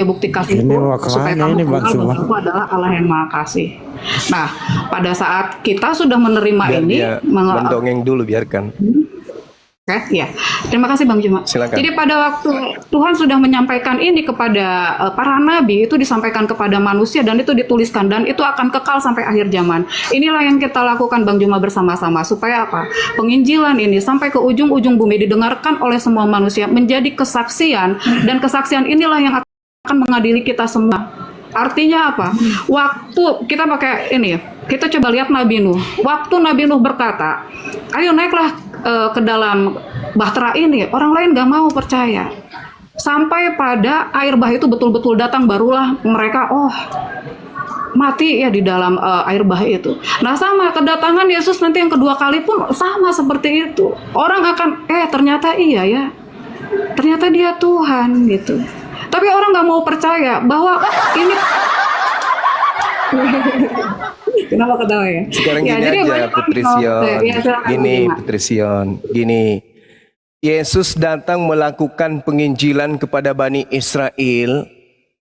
bukti kasihku supaya kamu kenal bahwa aku adalah Allah yang Maha Kasih. Nah, pada saat kita sudah menerima Biar ini, dia mendongeng dulu, biarkan. Ya, terima kasih Bang Juma. Silakan. Jadi pada waktu Tuhan sudah menyampaikan ini kepada para nabi, itu disampaikan kepada manusia dan itu dituliskan dan itu akan kekal sampai akhir zaman. Inilah yang kita lakukan Bang Juma bersama-sama supaya apa? Penginjilan ini sampai ke ujung-ujung bumi didengarkan oleh semua manusia menjadi kesaksian dan kesaksian inilah yang akan mengadili kita semua. Artinya apa? Waktu kita pakai ini ya, kita coba lihat Nabi Nuh. Waktu Nabi Nuh berkata, ayo naiklah ke dalam bahtera ini, orang lain gak mau percaya. Sampai pada air bah itu betul-betul datang, barulah mereka mati ya di dalam air bah itu. Nah sama kedatangan Yesus nanti yang kedua kali pun sama seperti itu. Orang akan ternyata iya ya, ternyata dia Tuhan gitu. Tapi orang nggak mau percaya bahwa ini. Kenapa ketawa ya? Sekarang ya, gini jadi aja, Putri Sion. Gini, Putri Sion. Gini, Yesus datang melakukan penginjilan kepada Bani Israel,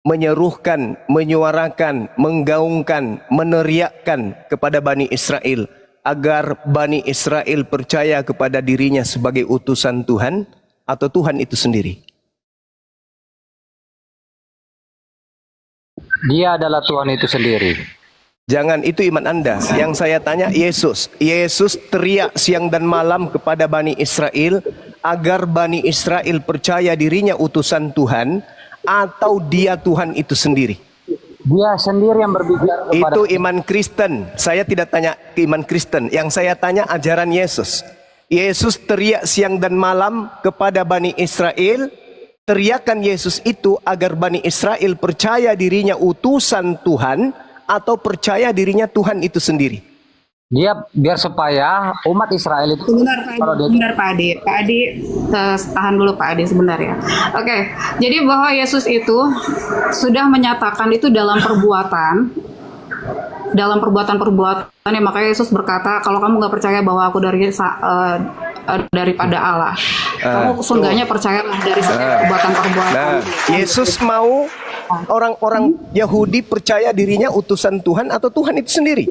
menyerukan, menyuarakan, menggaungkan, meneriakkan kepada Bani Israel agar Bani Israel percaya kepada dirinya sebagai utusan Tuhan atau Tuhan itu sendiri. Dia adalah Tuhan itu sendiri. Jangan, itu iman Anda. Yang saya tanya Yesus. Yesus teriak siang dan malam kepada Bani Israel agar Bani Israel percaya dirinya utusan Tuhan atau dia Tuhan itu sendiri. Dia sendiri yang berbicara kepada... Itu iman Kristen. Saya tidak tanya iman Kristen. Yang saya tanya ajaran Yesus. Yesus teriak siang dan malam kepada Bani Israel. Teriakan Yesus itu agar Bani Israel percaya dirinya utusan Tuhan atau percaya dirinya Tuhan itu sendiri. Dia biar supaya umat Israel itu... Sebentar Pak Adi. Pak Adi, tahan dulu Pak Adi sebentar ya. Oke, jadi bahwa Yesus itu sudah menyatakan itu dalam perbuatan ya, makanya Yesus berkata, kalau kamu nggak percaya bahwa aku daripada Allah, kamu seenggaknya percayalah dari setiap perbuatan-perbuatan. Nah, Yesus mau orang-orang Yahudi percaya dirinya utusan Tuhan atau Tuhan itu sendiri?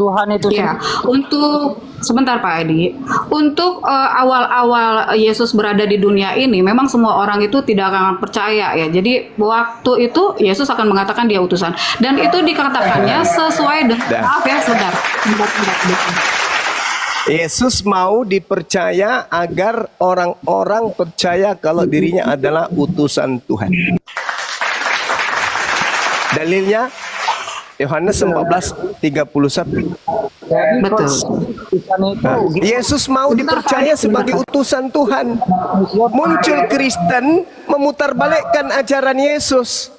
Tuhan itu ya, untuk sebentar Pak Adi, untuk awal-awal Yesus berada di dunia ini, memang semua orang itu tidak akan percaya ya. Jadi waktu itu Yesus akan mengatakan dia utusan, dan itu dikatakannya sesuai dengan maaf ya, sebentar. Yesus mau dipercaya agar orang-orang percaya kalau dirinya adalah utusan Tuhan. Dalilnya Yohanes 14:31. Betul. Yesus mau dipercaya sebagai utusan Tuhan. Muncul Kristen memutarbalikkan ajaran Yesus,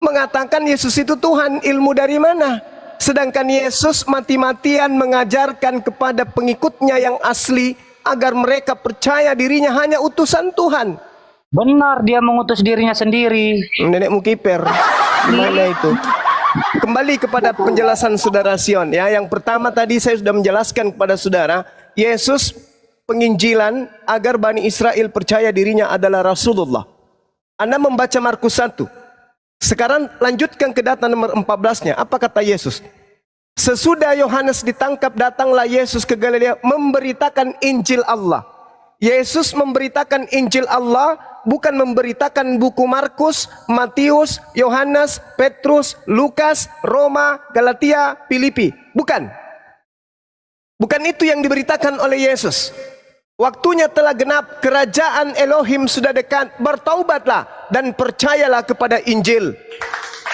mengatakan Yesus itu Tuhan. Ilmu dari mana? Sedangkan Yesus mati-matian mengajarkan kepada pengikutnya yang asli agar mereka percaya dirinya hanya utusan Tuhan. Benar, dia mengutus dirinya sendiri. Nenekmu kiper. Gimana itu? Kembali kepada penjelasan saudara Sion ya. Yang pertama tadi saya sudah menjelaskan kepada saudara, Yesus penginjilan agar Bani Israel percaya dirinya adalah Rasulullah. Anda membaca Markus 1. Sekarang lanjutkan ke data nomor 14-nya. Apa kata Yesus? Sesudah Yohanes ditangkap, datanglah Yesus ke Galilea memberitakan Injil Allah. Yesus memberitakan Injil Allah, bukan memberitakan buku Markus, Matius, Yohanes, Petrus, Lukas, Roma, Galatia, Filipi. Bukan. Bukan itu yang diberitakan oleh Yesus. Waktunya telah genap, kerajaan Elohim sudah dekat, bertaubatlah dan percayalah kepada Injil.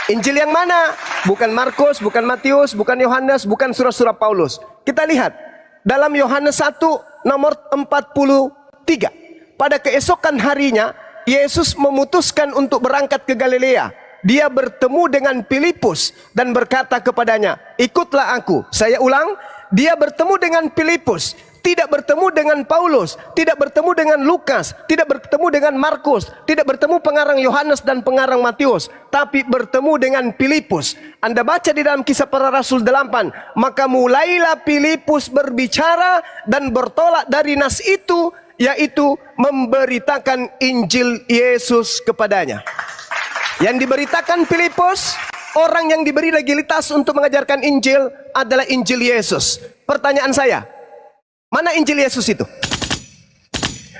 Injil yang mana? Bukan Markus, bukan Matius, bukan Yohanes, bukan surah-surah Paulus. Kita lihat dalam Yohanes 1 nomor 43. Pada keesokan harinya Yesus memutuskan untuk berangkat ke Galilea. Dia bertemu dengan Filipus dan berkata kepadanya, ikutlah aku. Saya ulang, dia bertemu dengan Filipus, tidak bertemu dengan Paulus, tidak bertemu dengan Lukas, tidak bertemu dengan Markus, tidak bertemu pengarang Yohanes dan pengarang Matius, tapi bertemu dengan Filipus. Anda baca di dalam Kisah Para Rasul 8, maka mulailah Filipus berbicara dan bertolak dari nas itu, yaitu memberitakan Injil Yesus kepadanya. Yang diberitakan Filipus, orang yang diberi legalitas untuk mengajarkan Injil adalah Injil Yesus. Pertanyaan saya, mana Injil Yesus itu?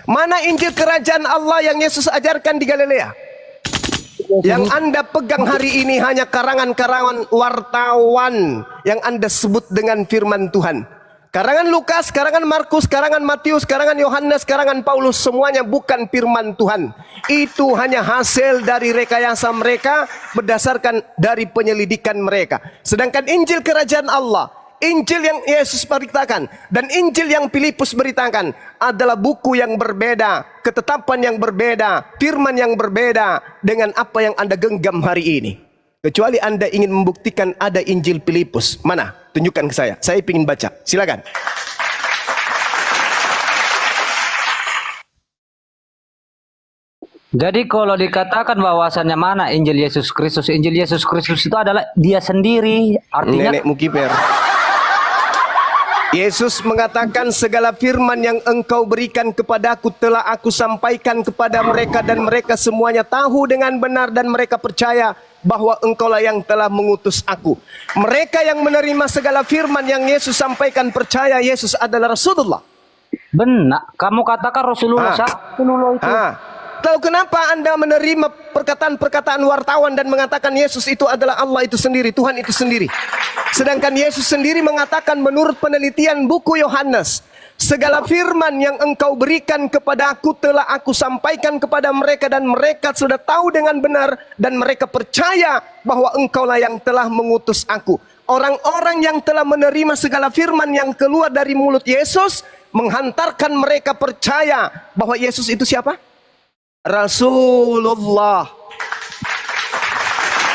Mana Injil kerajaan Allah yang Yesus ajarkan di Galilea? Yang Anda pegang hari ini hanya karangan-karangan wartawan yang Anda sebut dengan firman Tuhan. Karangan Lukas, karangan Markus, karangan Matius, karangan Yohanes, karangan Paulus, semuanya bukan firman Tuhan. Itu hanya hasil dari rekayasa mereka berdasarkan dari penyelidikan mereka. Sedangkan Injil kerajaan Allah, Injil yang Yesus beritakan dan Injil yang Filipus beritakan adalah buku yang berbeda, ketetapan yang berbeda, firman yang berbeda dengan apa yang Anda genggam hari ini. Kecuali Anda ingin membuktikan ada Injil Filipus. Mana? Tunjukkan ke saya ingin baca. Silakan. Jadi kalau dikatakan bahwasannya mana Injil Yesus Kristus itu adalah dia sendiri. Artinya Nenek Mukiper. Yesus mengatakan segala firman yang engkau berikan kepadaku telah aku sampaikan kepada mereka dan mereka semuanya tahu dengan benar dan mereka percaya bahwa engkaulah yang telah mengutus aku. Mereka yang menerima segala firman yang Yesus sampaikan percaya Yesus adalah Rasulullah. benar. Kamu katakan Rasulullah. Rasulullah itu. Tahu kenapa Anda menerima perkataan-perkataan wartawan dan mengatakan Yesus itu adalah Allah itu sendiri, Tuhan itu sendiri. Sedangkan Yesus sendiri mengatakan menurut penelitian buku Yohanes, segala firman yang engkau berikan kepada aku telah aku sampaikan kepada mereka dan mereka sudah tahu dengan benar dan mereka percaya bahwa engkaulah yang telah mengutus aku. Orang-orang yang telah menerima segala firman yang keluar dari mulut Yesus menghantarkan mereka percaya bahwa Yesus itu siapa? Rasulullah.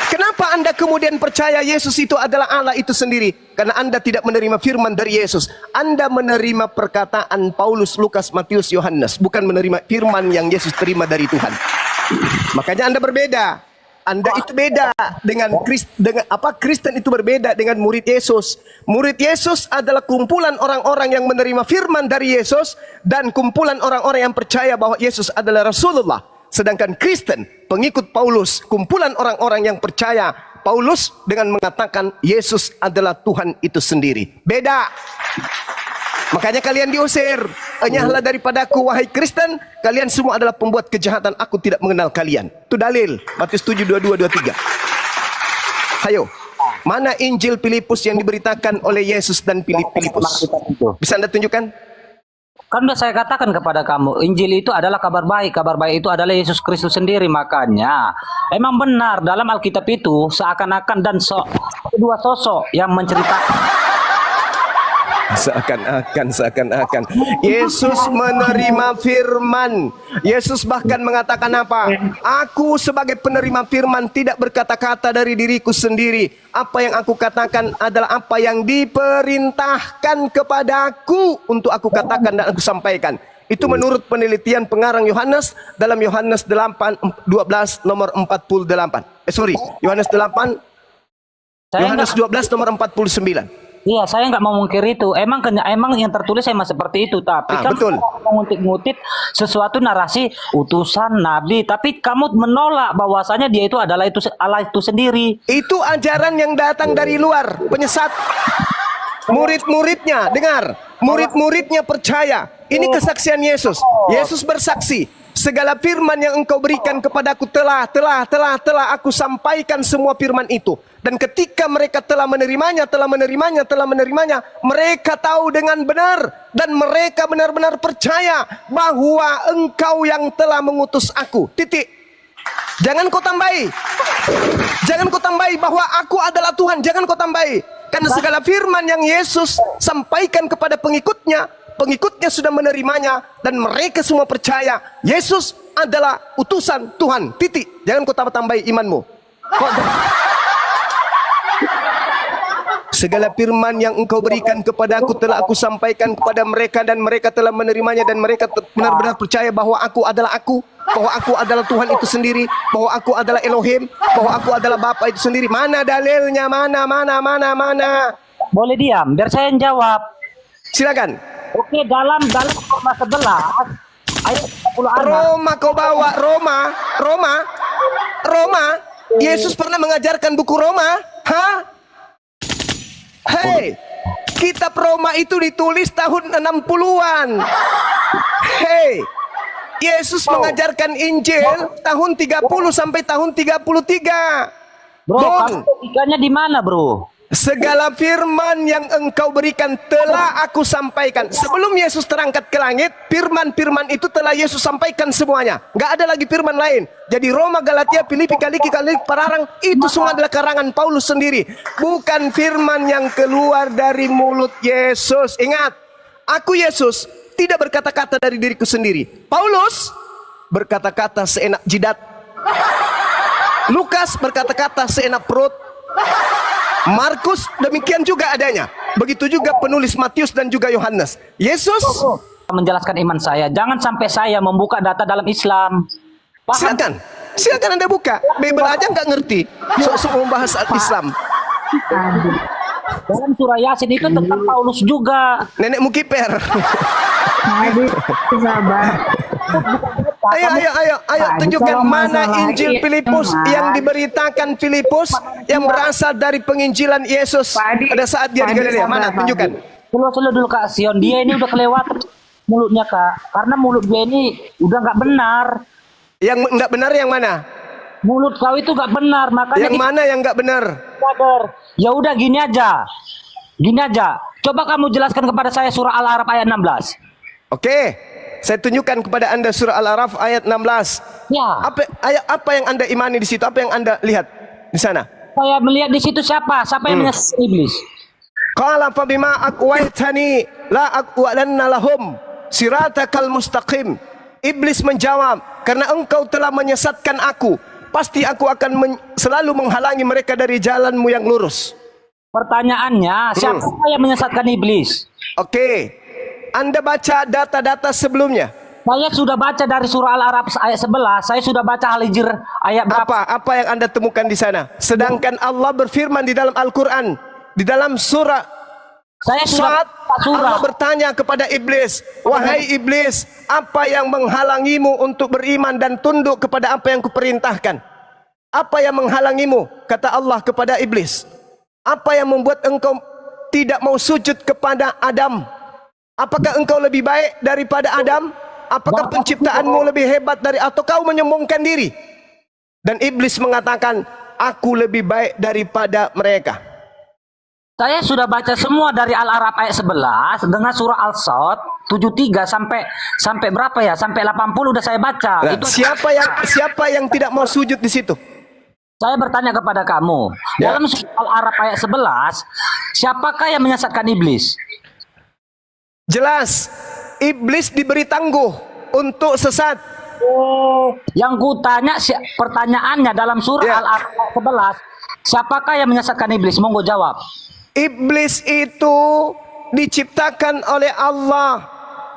Kenapa Anda kemudian percaya Yesus itu adalah Allah itu sendiri? Karena Anda tidak menerima firman dari Yesus. Anda menerima perkataan Paulus, Lukas, Matius, Yohanes, bukan menerima firman yang Yesus terima dari Tuhan. Makanya Anda berbeda. Anda itu beda dengan Kristen itu berbeda dengan murid Yesus. Murid Yesus adalah kumpulan orang-orang yang menerima firman dari Yesus dan kumpulan orang-orang yang percaya bahwa Yesus adalah Rasulullah. Sedangkan Kristen, pengikut Paulus, kumpulan orang-orang yang percaya Paulus dengan mengatakan Yesus adalah Tuhan itu sendiri. Beda. Makanya kalian diusir. Enyahlah daripadaku wahai Kristen, kalian semua adalah pembuat kejahatan, aku tidak mengenal kalian. Itu dalil Matius 7, 22, 23. Hayo, mana Injil Filipus yang diberitakan oleh Yesus dan Filipus? Bisa Anda tunjukkan? Kan sudah saya katakan kepada kamu, Injil itu adalah kabar baik. Kabar baik itu adalah Yesus Kristus sendiri. Makanya, emang benar dalam Alkitab itu seakan-akan dan kedua sosok yang menceritakan. Seakan-akan Yesus menerima firman. Yesus bahkan mengatakan apa? Aku sebagai penerima firman tidak berkata-kata dari diriku sendiri. Apa yang aku katakan adalah apa yang diperintahkan kepadaku untuk aku katakan dan aku sampaikan. Itu menurut penelitian pengarang Yohanes dalam Yohanes 8:12 nomor 48. Yohanes 8 Yohanes 12 nomor 49. Iya, saya nggak mau mengkiri itu. Emang yang tertulis emang seperti itu. Tapi kan betul. Mengutip-ngutip sesuatu narasi utusan Nabi. Tapi kamu menolak bahwasanya dia itu adalah Allah itu sendiri. Itu ajaran yang datang dari luar, penyesat. Murid-muridnya, dengar. Murid-muridnya percaya. Ini kesaksian Yesus. Yesus bersaksi. Segala firman yang engkau berikan kepadaku telah aku sampaikan semua firman itu. Dan ketika mereka telah menerimanya, mereka tahu dengan benar dan mereka benar-benar percaya bahwa engkau yang telah mengutus aku. Titik. Jangan kau tambahi. Jangan kau tambahi bahwa aku adalah Tuhan. Jangan kau tambahi. Karena segala firman yang Yesus sampaikan kepada pengikutnya sudah menerimanya dan mereka semua percaya Yesus adalah utusan Tuhan. Titik. Jangan kau tambah-tambahi imanmu. Segala firman yang engkau berikan kepadaku telah aku sampaikan kepada mereka dan mereka telah menerimanya dan mereka benar-benar percaya bahwa aku adalah aku, bahwa aku adalah Tuhan itu sendiri, bahwa aku adalah Elohim, bahwa aku adalah Bapa itu sendiri. Mana dalilnya? Mana? Boleh diam, biar saya yang jawab. Silakan. Oke, dalam Roma 11 ayat 36. Roma kau bawa, Roma. Yesus pernah mengajarkan buku Roma? Hah? Hei, kitab Roma itu ditulis tahun 60-an. Hei, Yesus mengajarkan Injil tahun 30 sampai tahun 33. Bro, Bung, kamu logikanya di mana, bro? segala firman yang engkau berikan telah aku sampaikan. Sebelum Yesus terangkat ke langit, firman-firman itu telah Yesus sampaikan semuanya. Nggak ada lagi firman lain. Jadi Roma, Galatia, Filipi, Kaliki, Pararang, itu semua adalah karangan Paulus sendiri. Bukan firman yang keluar dari mulut Yesus. Ingat, aku Yesus tidak berkata-kata dari diriku sendiri. Paulus berkata-kata seenak jidat. Lukas berkata-kata seenak perut. Markus demikian juga adanya. Begitu juga penulis Matius dan juga Yohanes. Yesus Menjelaskan iman saya. Jangan sampai saya membuka data dalam Islam. Paham? silakan Anda buka. Bible aja nggak ngerti. Sok-sok membahas Islam. Dalam surah Yasin itu tentang Paulus juga. Nenek Mukiper. Adik, sabar. Ayo tunjukkan kalau mana masalah Injil Filipus iman, yang diberitakan Filipus yang berasal dari penginjilan Yesus Pak Adi, pada saat dia di Pak Adi, Galilea. Mana? sabar, Pak Tunjukkan. Selo dulu Kak Sion. Dia ini udah kelewatan mulutnya, Kak. Karena mulut dia ini udah nggak benar. Yang enggak benar yang mana? Mulut kau itu nggak benar. Makanya Yang mana yang enggak benar? sadar. Ya udah gini aja. Gini aja. Coba kamu jelaskan kepada saya surah Al-A'raf ayat 16. Oke, saya tunjukkan kepada Anda surah Al-A'raf ayat 16. Ya. Apa yang Anda imani di situ? Apa yang Anda lihat di sana? Saya melihat di situ siapa? Siapa yang menyesat iblis? Qala fa bima aqwaitani la aqwalanna lahum siratakal mustaqim. Iblis menjawab, karena engkau telah menyesatkan aku, pasti aku akan selalu menghalangi mereka dari jalanmu yang lurus. Pertanyaannya, siapa yang menyesatkan iblis? Oke, Anda baca data-data sebelumnya. Saya sudah baca dari surah Al-A'raf ayat 11. Saya sudah baca Al-Hijr ayat berapa? Apa yang Anda temukan di sana? Sedangkan Allah berfirman di dalam Al-Quran, di dalam surah Saya sudah Saat baca surah. Allah bertanya kepada iblis, wahai iblis, apa yang menghalangimu untuk beriman dan tunduk kepada apa yang kuperintahkan? Apa yang menghalangimu? Kata Allah kepada iblis. Apa yang membuat engkau tidak mau sujud kepada Adam? Apakah engkau lebih baik daripada Adam? Apakah penciptaanmu lebih hebat dari, atau kau menyombongkan diri? Dan iblis mengatakan, aku lebih baik daripada mereka. Saya sudah baca semua dari Al-A'raf ayat 11 dengan surah Al-Sod 73 sampai berapa ya? Sampai 80 udah saya baca. Nah, Itu siapa yang tidak mau sujud di situ? saya bertanya kepada kamu. Ya. Dalam surah Al-A'raf ayat 11, siapakah yang menyesatkan iblis? Jelas, iblis diberi tangguh untuk sesat. Yang kutanya pertanyaannya dalam surah Ya. Al-A'raf ayat 11, siapakah yang menyesatkan iblis? Monggo jawab. Iblis itu diciptakan oleh Allah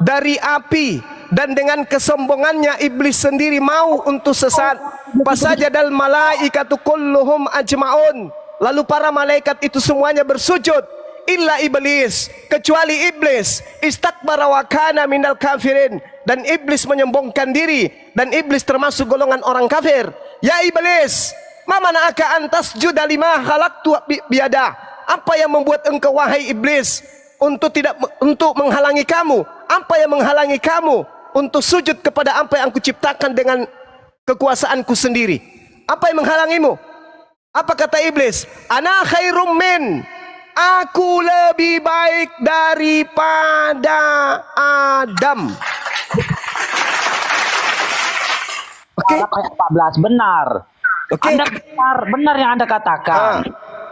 dari api, dan dengan kesombongannya iblis sendiri mau untuk sesat. Fasajadal malaikatu kulluhum ajmaun. Lalu para malaikat itu semuanya bersujud illa iblis, kecuali iblis. Istakbara wa kana minal kafirin, dan iblis menyombongkan diri, dan iblis termasuk golongan orang kafir. Ya iblis, ma mana'aka antas juda lima khalaqtu biada. Apa yang membuat engkau wahai iblis untuk menghalangi kamu? Apa yang menghalangi kamu untuk sujud kepada apa yang aku ciptakan dengan kekuasaanku sendiri? Apa yang menghalangimu? Apa kata iblis? Ana khairum min. Aku lebih baik daripada Adam. Oke. Ayat 14 benar. Oke. Anda benar yang Anda katakan.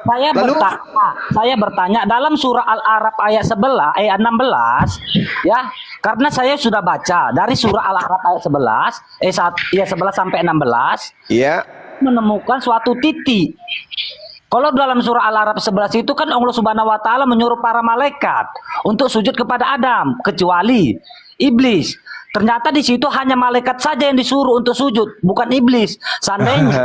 Saya bertanya dalam surah Al-A'raf ayat 11 ayat 16 ya, karena saya sudah baca dari surah Al-A'raf ayat 11 sampai 16 Iya. menemukan suatu titik. Kalau dalam surah Al-A'raf 11 itu kan Allah Subhanahu wa taala menyuruh para malaikat untuk sujud kepada Adam kecuali iblis. Ternyata di situ hanya malaikat saja yang disuruh untuk sujud, bukan iblis. Seandainya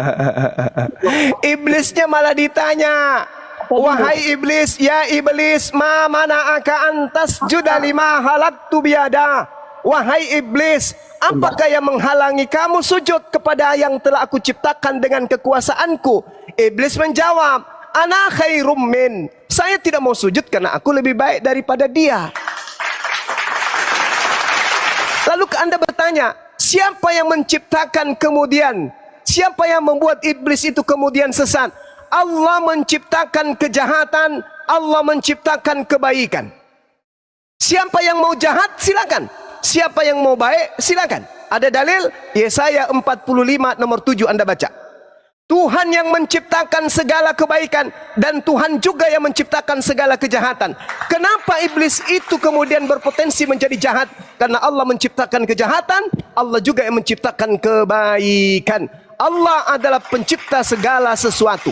iblisnya malah ditanya, wahai iblis, ya iblis, ma mana'aka antas juda lima halaktu biada. Wahai iblis, apakah yang menghalangi kamu sujud kepada yang telah aku ciptakan dengan kekuasaanku? Iblis menjawab, ana khairum min. Saya tidak mau sujud karena aku lebih baik daripada dia. Lalu Anda bertanya, siapa yang menciptakan kemudian? Siapa yang membuat iblis itu kemudian sesat? Allah menciptakan kejahatan, Allah menciptakan kebaikan. Siapa yang mau jahat, silakan. Siapa yang mau baik, silakan. Ada dalil? Yesaya 45 nomor 7 Anda baca. Tuhan yang menciptakan segala kebaikan dan Tuhan juga yang menciptakan segala kejahatan. Kenapa iblis itu kemudian berpotensi menjadi jahat? Karena Allah menciptakan kejahatan, Allah juga yang menciptakan kebaikan. Allah adalah pencipta segala sesuatu.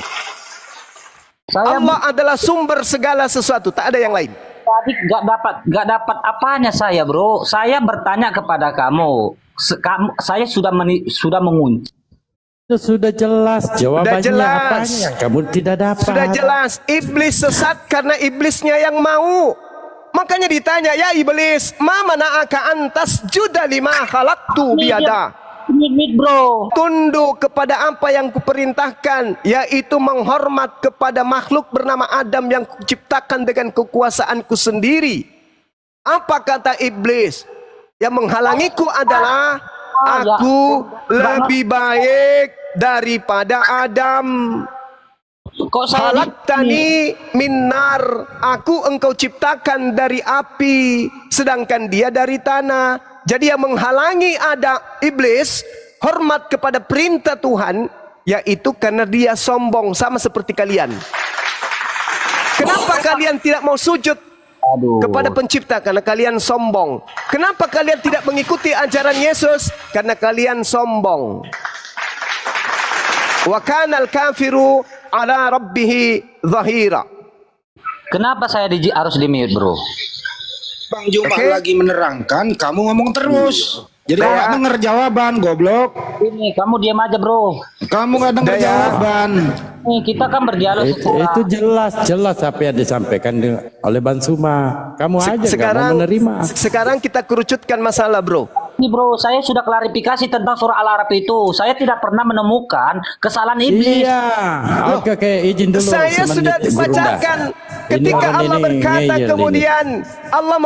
Allah adalah sumber segala sesuatu, tak ada yang lain. Tadi nggak dapat apanya saya, bro. Saya bertanya kepada kamu, saya sudah mengunci. Itu sudah jelas jawabannya. jelas. Apanya yang kamu tidak dapat? Sudah jelas, iblis sesat karena iblisnya yang mau. Makanya ditanya, ya iblis, ma mana'aka antas juda lima khalaqtu biyada. Ini bro. Tunduk kepada apa yang kuperintahkan, yaitu menghormat kepada makhluk bernama Adam yang kuciptakan dengan kekuasaanku sendiri. Apa kata iblis? Yang menghalangiku adalah aku lebih baik daripada Adam. Kok saya Khalaqtani minnar, aku engkau ciptakan dari api, sedangkan dia dari tanah. Jadi yang menghalangi ada iblis hormat kepada perintah Tuhan, yaitu karena dia sombong sama seperti kalian. Kenapa kalian tidak mau sujud kepada pencipta? Karena kalian sombong. Kenapa kalian tidak mengikuti ajaran Yesus? Karena kalian sombong. Wa kanal kafiru ala rabbih zahira. Kenapa saya harus di-mute, bro? Bang Juma lagi menerangkan, kamu ngomong terus. Jadi nggak denger jawaban, goblok. Ini kamu diam aja, bro. Kamu nggak denger jawaban. Nih, kita kan berdialog Itu jelas apa yang disampaikan oleh Bang Suma. Kamu aja nggak mau menerima. Sekarang kita kerucutkan masalah, bro. Ini bro, saya sudah klarifikasi tentang surah Al-Araf itu. Saya tidak pernah menemukan kesalahan iblis. Iya. Oke, izin dulu. Saya sudah bacakan ketika Allah berkata kemudian Allah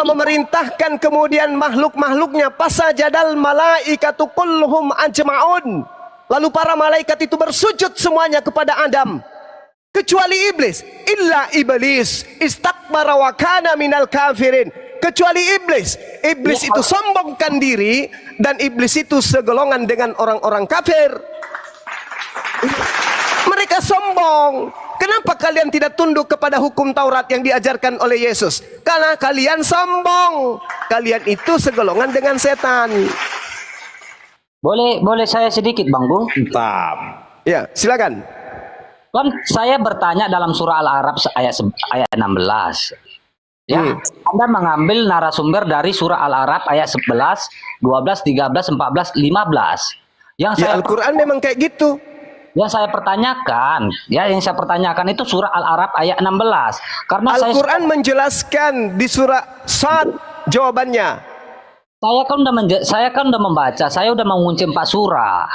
memerintahkan kemudian makhluk-makhluknya pasajadal malaikatu kulluhum ajmaun. Lalu para malaikat itu bersujud semuanya kepada Adam kecuali iblis. Illa iblis istakbara wa kana minal kafirin. Kecuali iblis. Iblis itu sombongkan diri dan iblis itu segolongan dengan orang-orang kafir. Mereka sombong. Kenapa kalian tidak tunduk kepada hukum Taurat yang diajarkan oleh Yesus? Karena kalian sombong. Kalian itu segolongan dengan setan. Boleh saya sedikit, Bang Bung? Mantap. Ya, silakan. Kan saya bertanya dalam surah Al-Araf ayat 16. Ya, Anda mengambil narasumber dari surah Al-Araf ayat 11, 12, 13, 14, 15. Ya, Al-Quran memang kayak gitu. Yang saya pertanyakan itu surah Al-Araf ayat 16. Karena Al-Quran menjelaskan di surah Sad jawabannya. Saya kan udah membaca, saya udah mengunci 4 surah.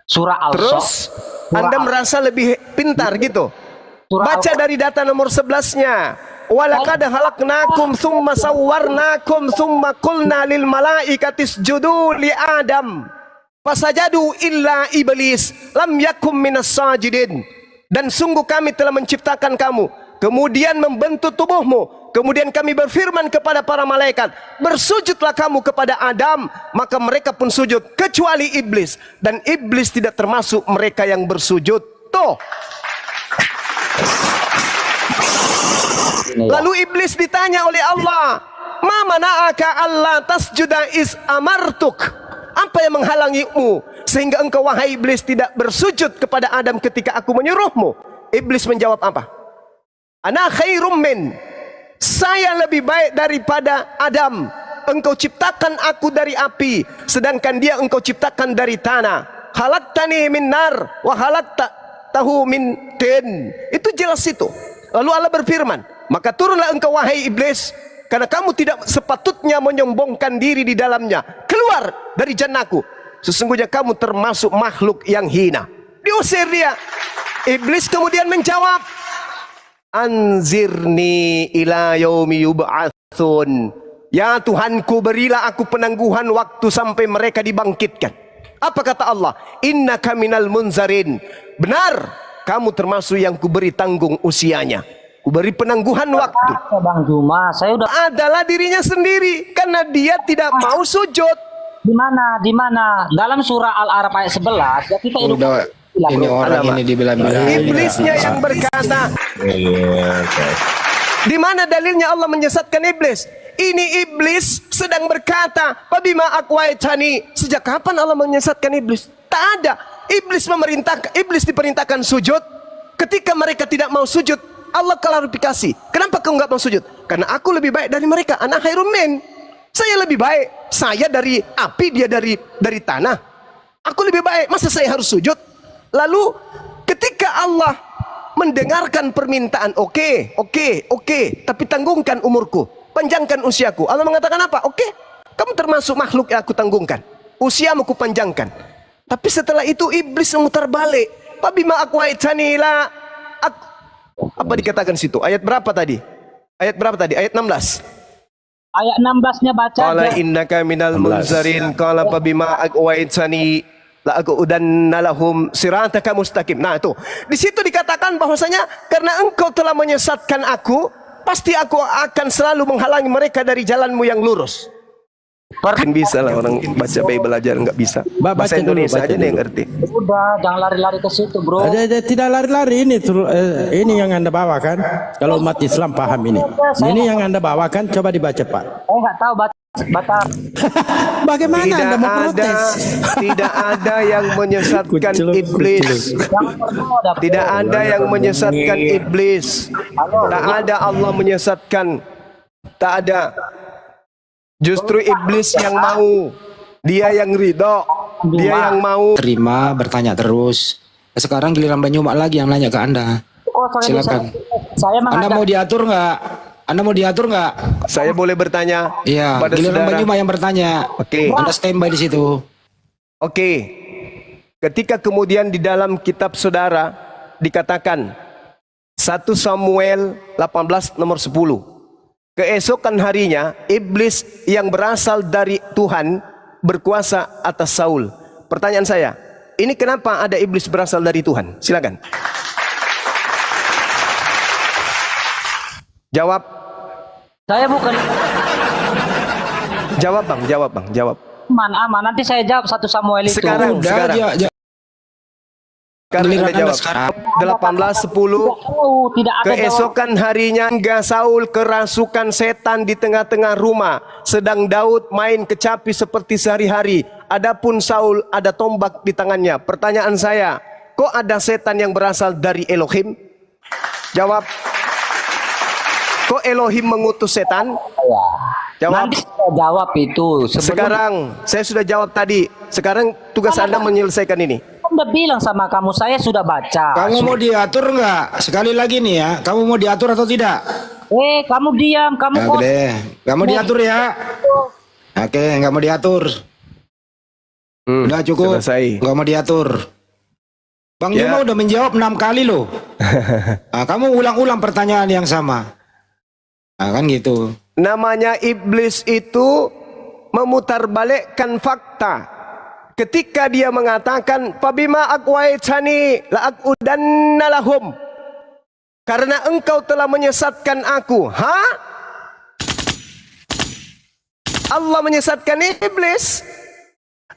Surah Al-Sad. Terus Anda merasa lebih pintar gitu. Baca dari data nomor 11-nya. Walaqad khalaqnakum tsumma sawwarnakum tsumma qulna lil malaikati isjudu li Adam. Fasajadu illa iblis lam yakum minas sajidin. Dan sungguh kami telah menciptakan kamu, kemudian membentuk tubuhmu, kemudian kami berfirman kepada para malaikat, bersujudlah kamu kepada Adam, maka mereka pun sujud kecuali iblis, dan iblis tidak termasuk mereka yang bersujud. Tuh. Lalu iblis ditanya oleh Allah, ma mana'aka alla tasjuda is amartuk. Apa yang menghalangimu sehingga engkau wahai iblis tidak bersujud kepada Adam ketika aku menyuruhmu? Iblis menjawab apa? Ana khairum min. Saya lebih baik daripada Adam. Engkau ciptakan aku dari api, sedangkan dia engkau ciptakan dari tanah. Khalaqtani min nar wa khalaqtahu min tin. Itu jelas itu. Lalu Allah berfirman, maka turunlah engkau wahai iblis karena kamu tidak sepatutnya menyombongkan diri di dalamnya. Keluar dari jannahku. Sesungguhnya kamu termasuk makhluk yang hina. Diusir dia. Iblis kemudian menjawab, anzirni ila yaumi yub'atsun. Ya Tuhanku, berilah aku penangguhan waktu sampai mereka dibangkitkan. Apa kata Allah? Innaka minal munzarin. Benar, kamu termasuk yang kuberi tanggung usianya. Kuberi penangguhan waktu. Bang Juma, saya udah Adalah dirinya sendiri karena dia tidak mau sujud. di mana dalam surah Al-A'raf ayat 11 ya kita Udah, ini orang ini dibilang-bilang. Iblisnya yang berkata. Di mana dalilnya Allah menyesatkan iblis? Ini iblis sedang berkata, "Fabima aqwaitani." Sejak kapan Allah menyesatkan iblis? Tak ada. Iblis diperintahkan sujud. Ketika mereka tidak mau sujud, Allah klarifikasi. Kenapa kau nggak mau sujud? Karena aku lebih baik dari mereka. Ana khairum min. Saya lebih baik. Saya dari api, dia dari tanah. Aku lebih baik. Masa saya harus sujud? Lalu ketika Allah mendengarkan permintaan, oke, tapi tanggungkan umurku, panjangkan usiaku. Allah mengatakan apa? Oke, kamu termasuk makhluk yang aku tanggungkan. Usiamu ku panjangkan. Tapi setelah itu iblis memutar balik. Fabima aqwaitani la. Apa dikatakan situ? Ayat berapa tadi? Ayat 16. ayat 16-nya baca Qala aja. innaka minal munzarin. Qala fabima aqwaitani la aqudanna lahum sirataka mustaqim. Nah, itu. Di situ dikatakan bahwasanya karena engkau telah menyesatkan aku, pasti aku akan selalu menghalangi mereka dari jalanmu yang lurus. Kan bisa lah orang baca Bible aja nggak bisa. Bahasa Baca dulu, Indonesia baca aja nih yang dulu. ngerti. Udah, jangan lari-lari ke situ, bro. Tidak lari-lari ini yang Anda bawakan. Kalau umat Islam paham ini. Ini yang Anda bawakan, coba dibaca Pak. Saya nggak tahu baca. Bagaimana Anda mau protes? Tidak ada yang menyesatkan Kuceluk, iblis. Jangan berbohong, Tidak ada yang menyesatkan iblis. Tak ada Allah menyesatkan. Tak ada. Justru iblis yang mau. Dia yang ridho. Dia yang mau. Terima, bertanya terus. Sekarang giliran Banyumak lagi yang nanya ke Anda. Silakan. Saya Anda mau diatur nggak? Anda mau diatur nggak? Saya boleh bertanya Iya, pada giliran saudara. Banyumak yang bertanya. Oke. Anda standby di situ. Oke. Ketika kemudian di dalam kitab saudara dikatakan 1 Samuel 18 nomor 10. Keesokan harinya iblis yang berasal dari Tuhan berkuasa atas Saul. Pertanyaan saya, ini kenapa ada iblis berasal dari Tuhan? Silakan. Jawab. Saya bukan Jawab bang, jawab. aman. Nanti saya jawab 1 Samuel itu. Sekarang. Udah, Sekarang Giliran Anda Anda jawab. sekarang. 18:10. Tidak ada Keesokan harinya hingga Saul kerasukan setan di tengah-tengah rumah. Sedang Daud main kecapi seperti sehari-hari. Adapun Saul ada tombak di tangannya. Pertanyaan saya, kok ada setan yang berasal dari Elohim? Jawab. Kok Elohim mengutus setan? Jawab. Nanti saya jawab itu. Sekarang saya sudah jawab tadi. Sekarang tugas Anda menyelesaikan ini. Udah bilang sama kamu, saya sudah baca. Kamu mau diatur nggak? Sekali lagi nih ya, kamu mau diatur atau tidak? Kamu diam, kamu Nah, deh, kamu diatur ya. Oke, nggak mau diatur. Udah cukup. Selesai. Nggak mau diatur. Bang Ya. Juma udah menjawab 6 kali loh. Nah, kamu ulang-ulang pertanyaan yang sama. Nah, kan gitu. Namanya iblis itu memutarbalikkan fakta. Ketika dia mengatakan fabima aqwaitani la aqudanna lahum. Karena engkau telah menyesatkan aku. Allah menyesatkan iblis.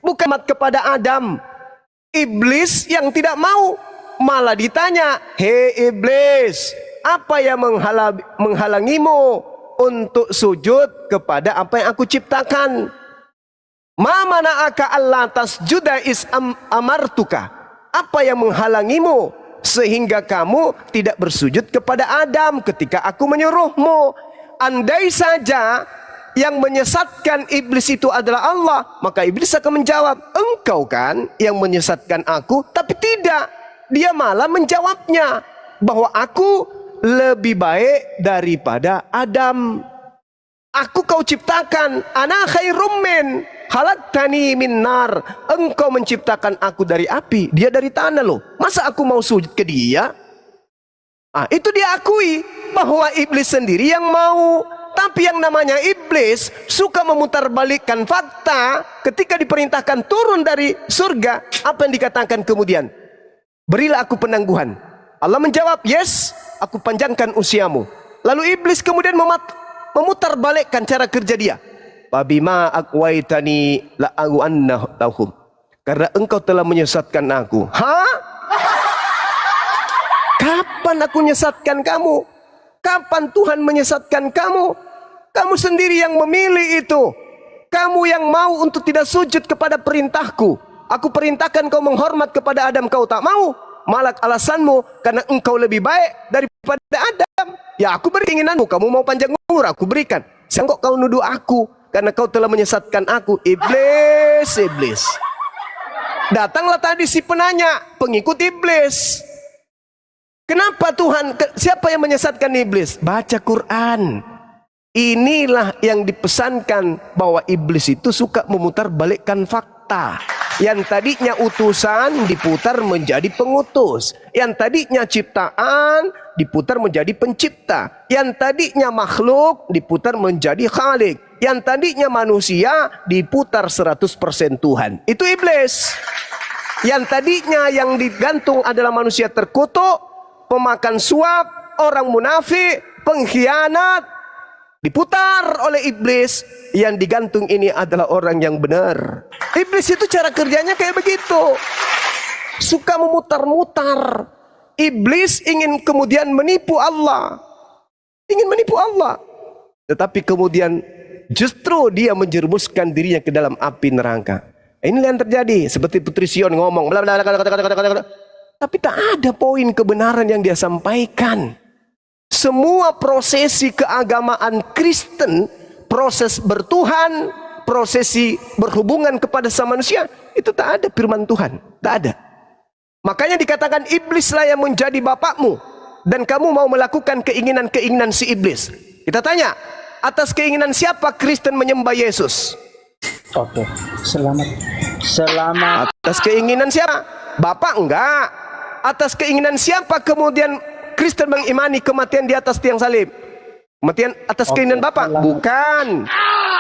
Bukan kepada Adam. Iblis yang tidak mau. Malah ditanya, "Hei iblis, apa yang menghalangimu untuk sujud kepada apa yang aku ciptakan? Ma mana'aka alla tasjuda is amartuka." Apa yang menghalangimu sehingga kamu tidak bersujud kepada Adam ketika aku menyuruhmu? Andai saja yang menyesatkan iblis itu adalah Allah, maka iblis akan menjawab, engkau kan yang menyesatkan aku. Tapi tidak, dia malah menjawabnya bahwa aku lebih baik daripada Adam. Aku kau ciptakan, ana khairum min khalaqtani min nar. Engkau menciptakan aku dari api, dia dari tanah loh. Masa aku mau sujud ke dia? Itu dia akui bahwa iblis sendiri yang mau. Tapi yang namanya iblis suka memutarbalikkan fakta. Ketika diperintahkan turun dari surga, apa yang dikatakan kemudian? Berilah aku penangguhan. Allah menjawab, yes, aku panjangkan usiamu. Lalu iblis kemudian memutarbalikkan cara kerja dia. Fabima aqwaitani la'agwannahum. Karena engkau telah menyesatkan aku. Kapan aku menyesatkan kamu? Kapan Tuhan menyesatkan kamu? Kamu sendiri yang memilih itu. Kamu yang mau untuk tidak sujud kepada perintahku. Aku perintahkan kau menghormat kepada Adam, kau tak mau. Malah alasanmu karena engkau lebih baik daripada Adam. Ya aku beri keinginanmu, kamu mau panjang umur, aku berikan. Siapa kau nuduh aku karena kau telah menyesatkan aku? Iblis, iblis. Datanglah tadi si penanya, pengikut iblis. Kenapa Tuhan, siapa yang menyesatkan iblis? Baca Quran. Inilah yang dipesankan bahwa iblis itu suka memutarbalikkan fakta. Yang tadinya utusan diputar menjadi pengutus. Yang tadinya ciptaan diputar menjadi pencipta. Yang tadinya makhluk diputar menjadi khalik. Yang tadinya manusia diputar 100% Tuhan. Itu iblis. Yang tadinya yang digantung adalah manusia terkutuk, pemakan suap, orang munafik, pengkhianat, diputar oleh iblis. Yang digantung ini adalah orang yang benar. Iblis itu cara kerjanya kayak begitu, suka memutar-mutar. Iblis ingin kemudian menipu Allah, ingin menipu Allah, tetapi kemudian justru dia menjerumuskan dirinya ke dalam api neraka. Inilah yang terjadi. Seperti Putri Sion ngomong, tapi tak ada poin kebenaran yang dia sampaikan. Semua prosesi keagamaan Kristen, proses bertuhan, prosesi berhubungan kepada sama manusia, itu tak ada firman Tuhan, tak ada. Makanya dikatakan iblislah yang menjadi bapakmu, dan kamu mau melakukan keinginan-keinginan si iblis. Kita tanya, atas keinginan siapa Kristen menyembah Yesus? Oke, selamat. Atas keinginan siapa? Bapak enggak. Atas keinginan siapa kemudian Kristen mengimani kematian di atas tiang salib? Kematian atas keinginan Bapak? Bukan.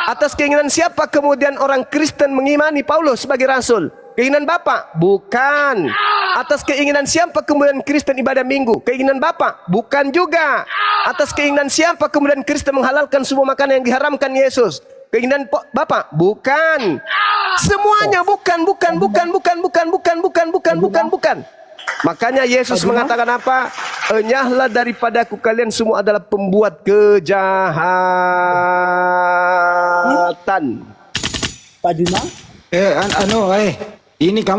Atas keinginan siapa kemudian orang Kristen mengimani Paulus sebagai rasul? Keinginan Bapak? Bukan. Atas keinginan siapa kemudian Kristen ibadah minggu? Keinginan Bapak? Bukan juga. Atas keinginan siapa kemudian Kristen menghalalkan semua makanan yang diharamkan Yesus? Keinginan Bapak? Bukan. Semuanya bukan. Makanya Yesus mengatakan apa? Enyahlah daripadaku, kalian semua adalah pembuat kejahatan. Pak Juma? Ini kamu